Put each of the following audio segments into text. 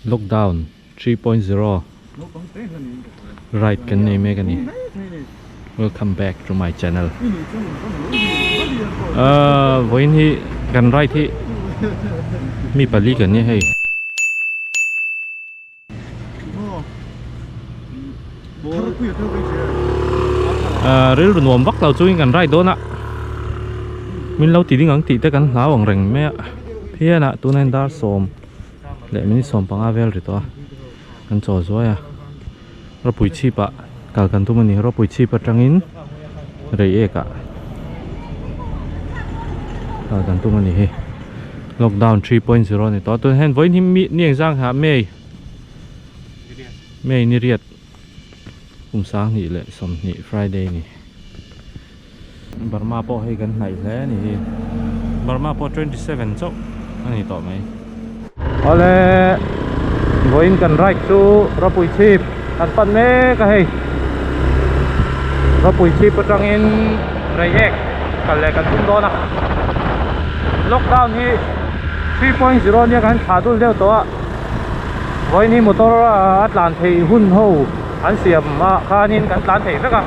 lockdown 3.0 right kan nei me kan ni welcome back to my channel voin hi kan right hi mi pali kan ni hei ril nuam vak lau chu kan right dona minlo ti ding ang ti te kan hlau ang reng me phiana tunen dar som le mini som panga vel ri to kan chaw zoya Rawpuichhip a kal kan tumani Rawpuichhip atanging Reiek a kal kan tumani he lockdown 3.0 ni to tun hen voin him mi niang jang ha me ni riat sang ni le som ni Friday ni Burma po hay kan nai le ni Burma po 27 chok ani to mai ole voin kan right chu Rawpuichhip kan pan me ka hay Rawpuichhip atanging Reiek kal le kan tum do na lockdown hi 3.0 ni kan thlahdul deuh to voin ni motor atanging ho anh xiêm mà kha nên cắn tán thể rất à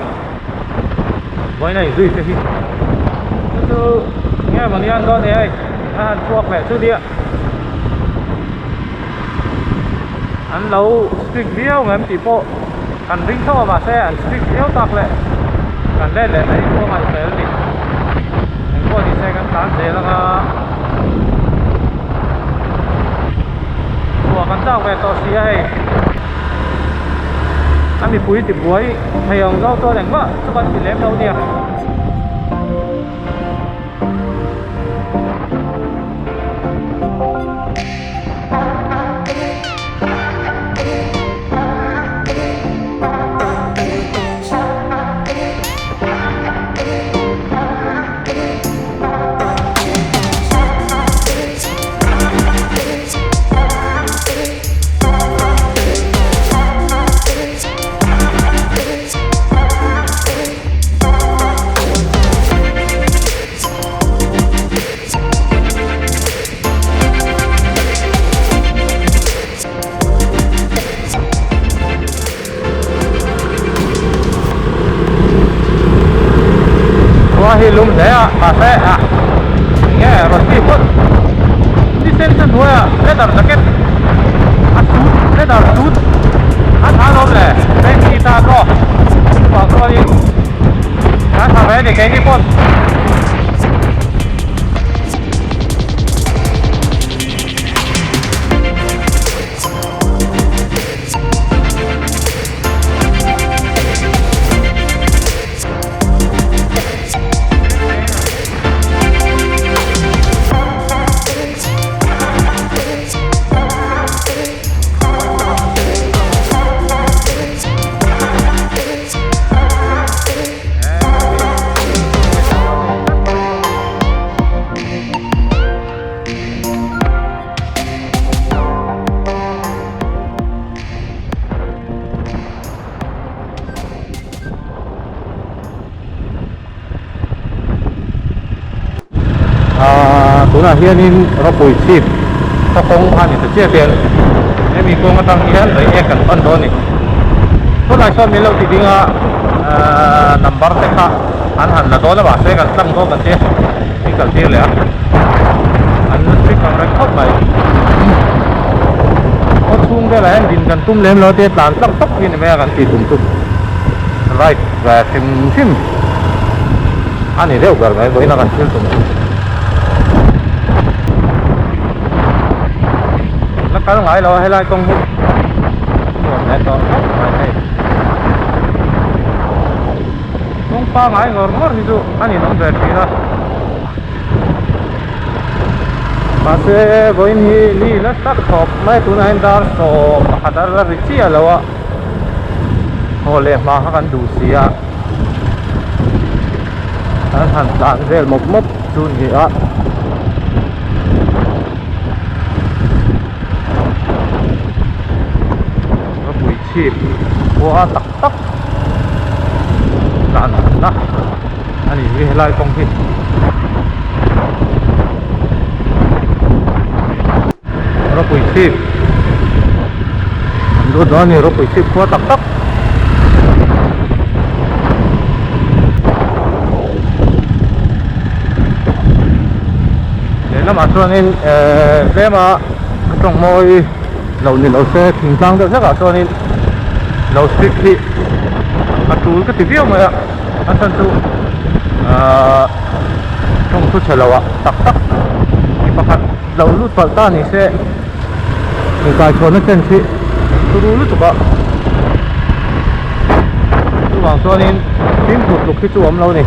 với này duy thế chứ nghe mà đi ăn đó này ăn chua khỏe chứ đi ăn lâu stick biếu em chỉ bộ ăn ring thô mà xe ăn stick biếu tạc lại ăn lên để lấy chua mà phải đi anh cô thì xe cắn tán thế là chua cắn tao về to xí ấy anh bị phủi thì buổi thầy ông rau tôi đánh vợ cho con chỉ lém đâu đi à hi lum thế à bà xe à nghe rồi đi phút đi xem thôi à lên đảo jacket ăn chút lên đảo chút ăn thang lốp này bên kia ta có khoảng coi đi ăn thang vé để cái phút tụi nào hiện in Rawpuichhip ta không ăn thì chia tiền em mình cũng đang hiện đấy em cần ăn đó này tụi này cho minlo thì đi number thenkhat anh hẳn là đó là bà sẽ cần tăng đó cần chia đi cần chia lẽ anh sẽ cần đánh khóc này có chung cái là em nhìn cần tum lên nó thì làm tóc tóc như này mẹ cần thì tum right và sim anh ấy đều gần đấy với nó cần chia tum cái ngại rồi hay là con để to con pa ngại ngor ngor itu ani nong versi na mase voin hi li la tak thop mai tu na dar so hadar la richi alawa hole ma kan du sia an han tan vel mop mop chun hi a qua tắc tắc cạn đó anh ấy lại công ty Rawpuichhip đua đó này Rawpuichhip quá tắc tắc để nó mà cho nên để mà trong môi lầu nhìn lầu xe thỉnh thoảng được rất là cho nên lầu street thì chú cái tivi mà ạ thân chú trong chút chờ lầu ạ tắc tắc thì bác hạt lầu lút vào ta này sẽ người cài cho nó chân chị tôi lút tụi bạn chú hoàng cho nên tiếng thuộc lục cái chú ấm lâu này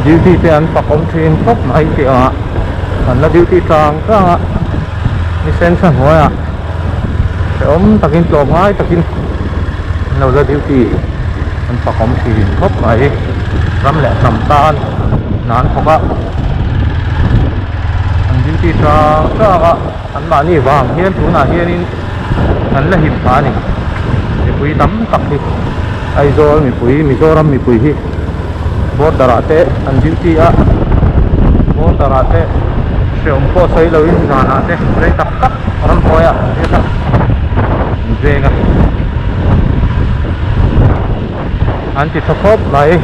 duty thian pa kong thin khop mai ti a an la duty tang ka a ni sen san hoya te takin tlom ngai takin lo la duty an pa kong thin khop mai ram le sam tan nan khoka an duty tang ka a an ma ni wang hian tu na hian in an la him pa ni mi pui tam tak ni aizawl mi pui mizoram mi pui hi बहुत डराते अंजिती आ बहुत डराते शेम को सही लोग जानाते बड़े तक तक रन होया ये तक जेगा अंति थकोप लाए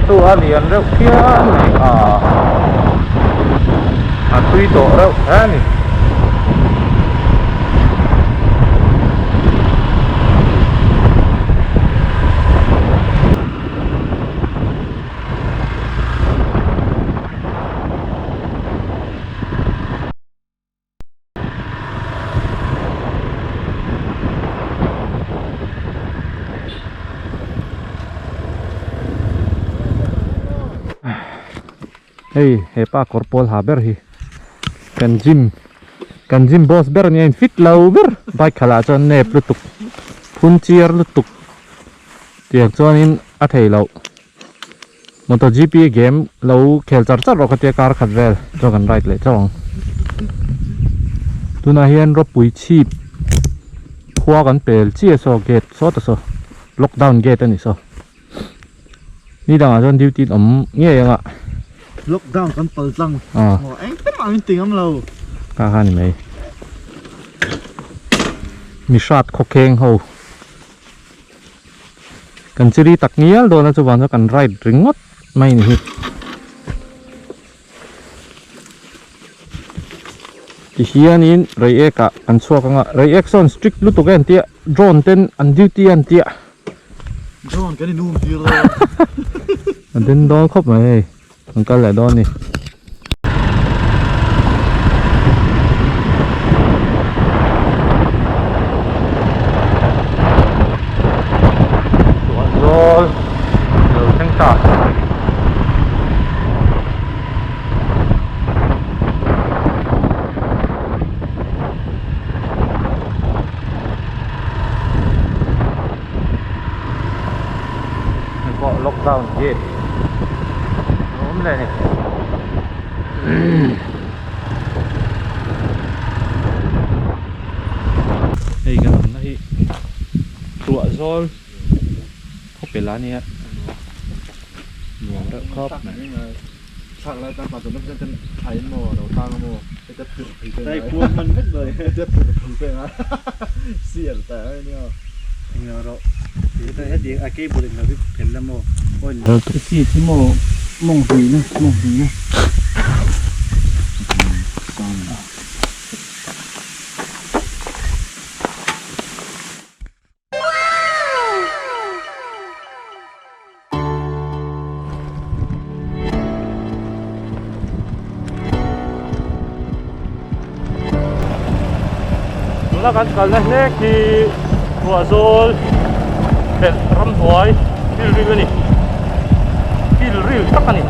tu alien rau thian này thui tổ rau thế này hey hepa korpol haber hi kan gym boss ber ni fit low ber bike khala chon ne plutuk phun chiar lutuk tiak chon in a thei lo MotoGP game lo khel char char ro ka te kar khat vel cho kan right le chong tuna hian Rawpuichhip khwa kan pel chi so gate so ta so lockdown gate ani so ni dang a chon duty om nge yang a lockdown kan paltang anh tất cả mình tình âm lâu cả hai này mi sát khóc keng hầu cần chỉ đi tắc nghĩa đồ nó cho bạn cho cần ride ring ngót may này thì hiện in Reiek cả ăn xua cái ngạ Reiek son strict lúc tụi cái tia drone tên ăn duty ăn tia drone cái này nuông tia rồi ăn tên đó khóc mày ăn cái lại đó nè rồi thenkhat có lockdown gate này này đây cái này Rawpuichhip không phải lá này nguồn đó khóc này chak lại ta bảo tụi nó sẽ thấy mồ đầu tang mồ cái chất thử đây cuốn mình hết rồi chất thử á xiểnแต่เนี่ยเนี่ยเราที่ให้เด็กอาเก็บบริเวณที่เห็นแล้วโมโอ้ยที่โมมองหีนะมองหีนะร nó kan kal na hle ki rawzawl bel ram huai ril ani ril tak ani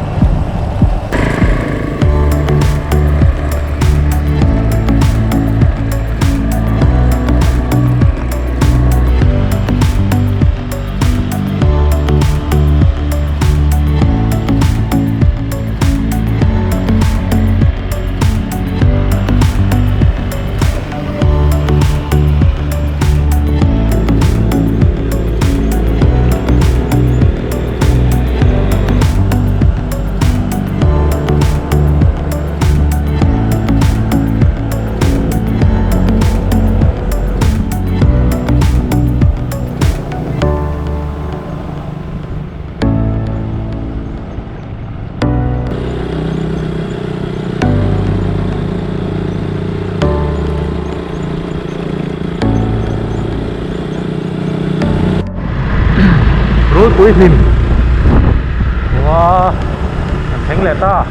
rulpuihlim. Wow, thánh lệ ta.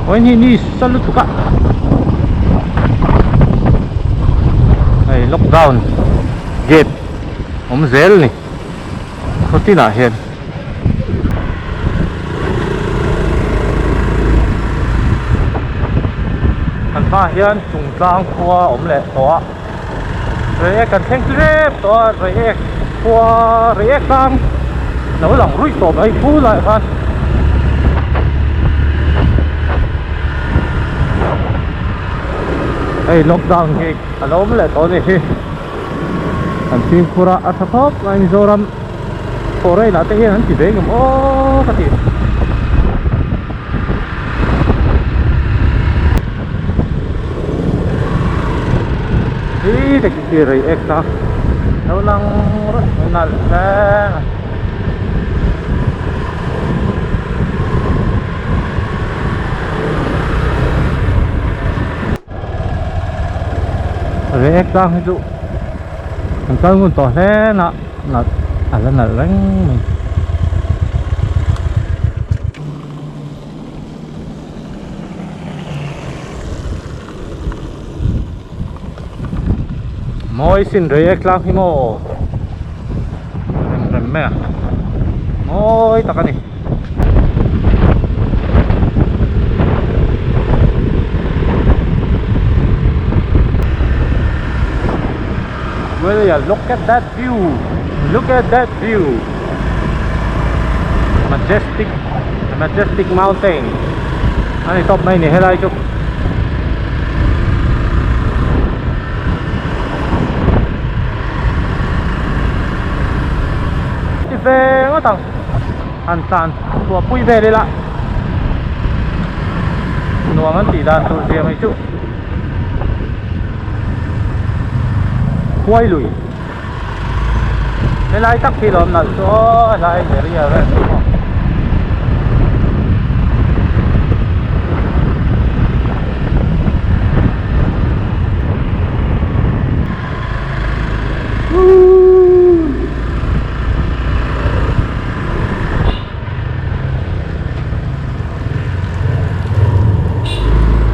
Oh ini selalu suka. Hey, lockdown gate. Zel nih. Khoti na hian. Kan pha hian chung tlang khua om le tawh. Reiek kan thenkhat tawh reiek khua reiek tlang lo lang rui top ai phu lại khan. Hey lockdown ki alom le tawh ni hi. Kan tin khura athakhop ai zoram korai la te hian ti veng o ka ti. Đi cái kia rồi ek ta đâu lăng rất nặng ra rồi ek ta ví dụ thằng con muốn tỏ thế nè là lần này đánh mình moi sin reiek lang hi mo rem me moi takani well yeah, look at that view majestic mountain ani top mai ni helai chu về ngó tầng hàn sàn của pui về đây lại nuông ăn tỉ đàn tụi riêng hay chứ quay lùi đây lại tắc khi lòm nở số lại để đi ở đây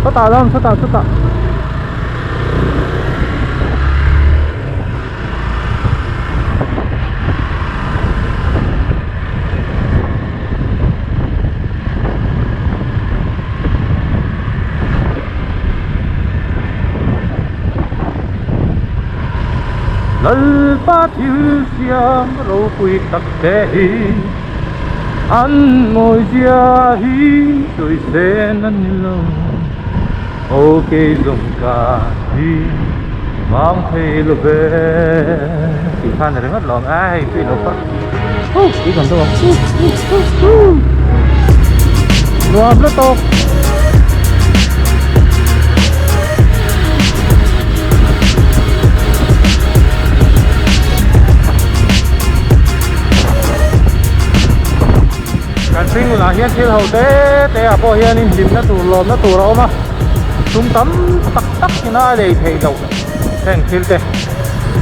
xuất tà lal pa thiu siam ro pui tak te hi an ngồi dia hi rồi sen an minlo ok dùng cả đi mang thấy lo về chỉ phan này mất lòng ai phi lo phát đi còn đâu loam nó to can sinh là hiên thiên hậu tế à po hiên in lim nó tù lom nó tù rau mà trung tâm tắc tắc như nó để thấy đâu thành thiên tế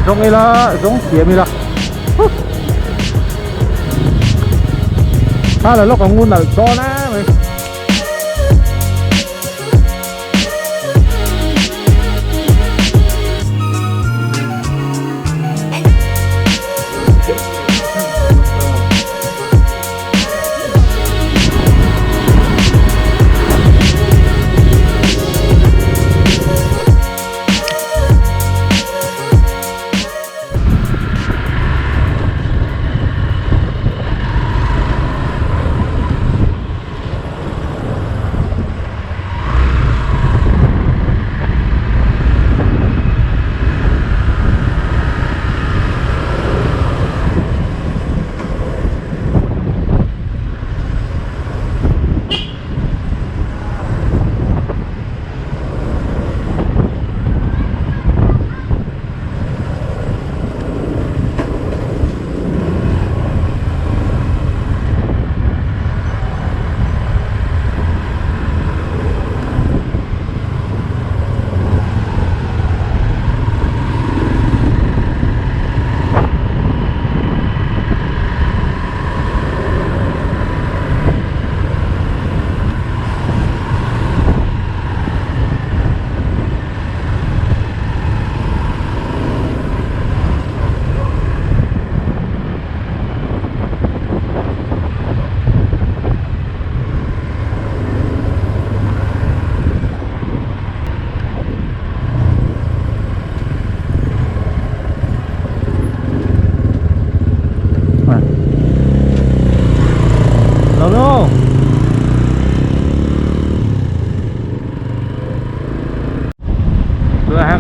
giống ấy là giống kia mi là ta là lúc còn ngun là to ná mày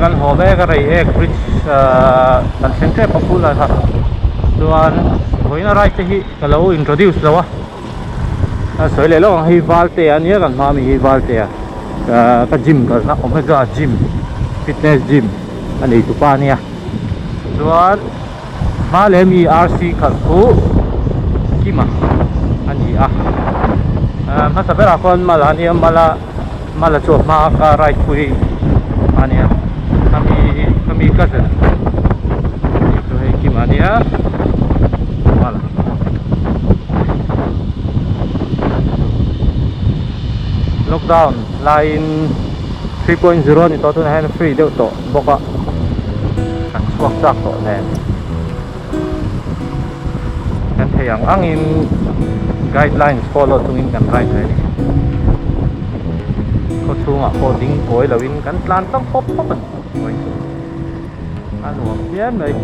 kan hobe ka Reiek bridge kan center pakula tha chuan hoina right te hi kalo introduce lawa a soi le lo hi valte ania kan ma mi hi valte a ka gym ka na omega gym fitness gym ani tu pa nia chuan ma le mi rc kal khu kima ani a ma sabera kon mala ni mala chu ma ka right pui ania kami cousin itu hai gimana ya malah lockdown line 3.0 ni to tu hai free deuh to boka kan suak sak to nen kan theyang angin guidelines follow tungin kan right hai ko chunga ko ding koi lawin kan tlanchhawk pop pop an oi anu hian mai